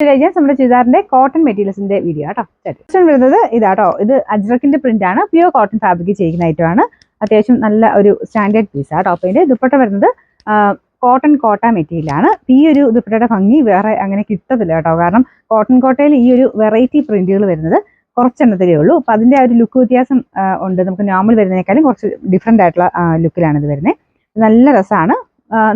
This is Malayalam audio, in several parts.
നമ്മുടെ ചുരിദാറിന്റെ കോട്ടൺ മെറ്റീരിയൽസിന്റെ വീഡിയോ കേട്ടോ. സെക്ഷൻ വരുന്നത് ഇതാട്ടോ. ഇത് അജ്രക്കിന്റെ പ്രിന്റ് ആണ്. പ്യൂർ കോട്ടൺ ഫാബ്രിക് ചെയ്യുന്ന ഐറ്റമാണ്. അത്യാവശ്യം നല്ല ഒരു സ്റ്റാൻഡേർഡ് പീസ് ആട്ടോ. അപ്പൊ ഇതിന്റെ ദുപ്പട്ട വരുന്നത് കോട്ടൺ കോട്ട മെറ്റീരിയൽ ആണ്. ഈ ഒരു ദുപ്പട്ടയുടെ ഭംഗി വേറെ അങ്ങനെ കിട്ടത്തില്ല കേട്ടോ. കാരണം കോട്ടൺ കോട്ടയിൽ ഈ ഒരു വെറൈറ്റി പ്രിന്റുകൾ വരുന്നത് കുറച്ചെണ്ണത്തിലേ ഉള്ളൂ. അപ്പൊ അതിന്റെ ആ ഒരു ലുക്ക് വ്യത്യാസം ഉണ്ട്. നമുക്ക് നോർമൽ വരുന്നതിനേക്കാളും കുറച്ച് ഡിഫറെന്റ് ആയിട്ടുള്ള ലുക്കിലാണ് ഇത് വരുന്നത്. നല്ല രസമാണ്.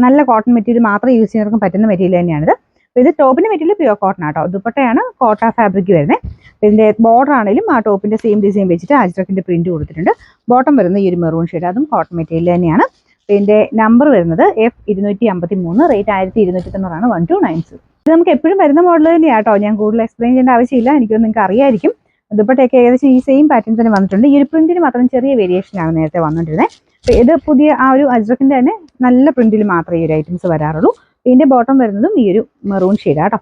നല്ല കോട്ടൺ മെറ്റീരിയൽ മാത്രം യൂസ് ചെയ്യുന്നവർക്കും പറ്റുന്ന മെറ്റീരിയൽ തന്നെയാണിത്. ഇത് ടോപ്പിന്റെ മെറ്റീരിയൽ പ്യൂർ കോട്ടൺ ആട്ടോ. ദുപ്പട്ടയാണ് കോട്ട ഫാബ്രിക് വരുന്നത്. ഇതിന്റെ ബോർഡർ ആണെങ്കിലും ആ ടോപ്പിന്റെ സെയിം ഡിസൈൻ വെച്ചിട്ട് അജ്രക്കിന്റെ പ്രിന്റ് കൊടുത്തിട്ടുണ്ട്. ബോട്ടം വരുന്നത് ഈ ഒരു മെറൂൺ ഷെയ്ഡ്, അതും കോട്ടൺ മെറ്റീരിയൽ തന്നെയാണ്. ഇതിന്റെ നമ്പർ വരുന്നത് F253, റേറ്റ് 1290 1296. ഇത് നമുക്ക് എപ്പോഴും വരുന്ന മോഡൽ തന്നെയാണ് കേട്ടോ. ഞാൻ കൂടുതൽ എക്സ്പ്ലെയിൻ ചെയ്യേണ്ട ആവശ്യമില്ല. എനിക്കൊന്നും നിങ്ങൾക്ക് അറിയായിരിക്കും. ദുപ്പട്ടയൊക്കെ ഏകദേശം ഈ സെയിം പാറ്റേൺ തന്നെ വന്നിട്ടുണ്ട്. ഈ ഒരു പ്രിന്റിന് മാത്രം ചെറിയ വേരിയേഷനാണ് നേരത്തെ വന്നിട്ടുള്ളത്. അപ്പോൾ ഇത് പുതിയ ആ ഒരു അജ്രക്കിന്റെ തന്നെ നല്ല പ്രിന്റിൽ മാത്രമേ ഈ ഒരു ഐറ്റംസ് വരാറുള്ളൂ. ഇതിന്റെ ബോട്ടം വരുന്നതും ഈ ഒരു മെറൂൺ ഷെയ്ഡ് കേട്ടോ.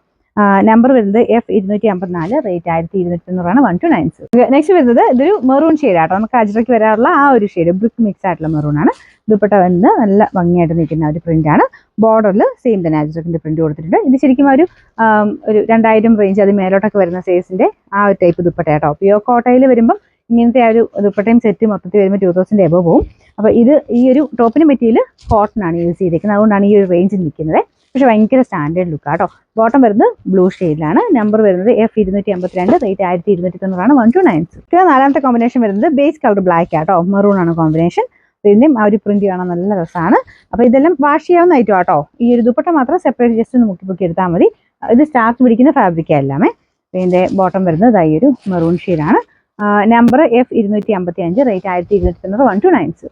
നമ്പർ വരുന്നത് F254, റേറ്റ് 1290 1296. നെക്സ്റ്റ് വരുന്നത് ഇതൊരു മെറൂൺ ഷെയ്ഡ് ആട്ടോ. നമുക്ക് അജ്രക്ക് വരാറുള്ള ആ ഒരു ഷെയ്ഡ് ബ്രിക്ക് മിക്സ് ആയിട്ടുള്ള മെറൂൺ ആണ്. ദുപ്പട്ട വരുന്നത് നല്ല ഭംഗിയായിട്ട് നിൽക്കുന്ന ഒരു പ്രിന്റ് ആണ്. ബോർഡറിൽ സെയിം തന്നെ അജ്രക്കിന്റെ പ്രിന്റ് കൊടുത്തിട്ടുണ്ട്. ഇത് ശരിക്കും ഒരു 2000 റേഞ്ച് അത് മേലോട്ടൊക്കെ വരുന്ന സൈസിന്റെ ആ ഒരു ടൈപ്പ് ദുപ്പട്ട കേട്ടോ. പ്യൂർ കോട്ടയിൽ വരുമ്പം ഇങ്ങനത്തെ ആ ഒരു ദുപ്പട്ടയും സെറ്റ് മൊത്തത്തിൽ വരുമ്പോൾ 2000 എബോ പോകും. അപ്പോൾ ഇത് ഈ ഒരു ടോപ്പിന്റെ മെറ്റീരിയൽ കോട്ടൺ ആണ് യൂസ് ചെയ്തിരിക്കുന്നത്. അതുകൊണ്ടാണ് ഈ ഒരു റേഞ്ചിൽ നിൽക്കുന്നത്. പക്ഷെ ഭയങ്കര സ്റ്റാൻഡേർഡ് ലുക്ക് ആട്ടോ. ബോട്ടം വരുന്നത് ബ്ലൂ ഷെയ്ഡിലാണ്. നമ്പർ വരുന്നത് F252, റേറ്റ് 1290 1296. നാലാമത്തെ കോമ്പിനേഷൻ വരുന്നത് ബേസ് കളർ ബ്ലാക്ക് ആട്ടോ. മെറൂൺ ആണ് കോമ്പിനേഷൻ. ഇതിന്റെയും ആ ഒരു പ്രിന്റ് കാണാൻ നല്ല രസമാണ്. അപ്പൊ ഇതെല്ലാം വാഷ് ചെയ്യാവുന്ന ഐറ്റം ആട്ടോ. ഈ ഒരു ദുപ്പട്ട മാത്രം സെപ്പറേറ്റ് ജസ്റ്റ് ഒന്ന് മുക്കി എടുത്താൽ മതി. ഇത് സ്റ്റാർട്ട് പിടിക്കുന്ന ഫാബ്രിക് എല്ലാമേ. ഇതിന്റെ ബോട്ടം വരുന്നത് ഈ ഒരു മെറൂൺ ഷെയ്ഡാണ്. Number F255, rate 1290 1296.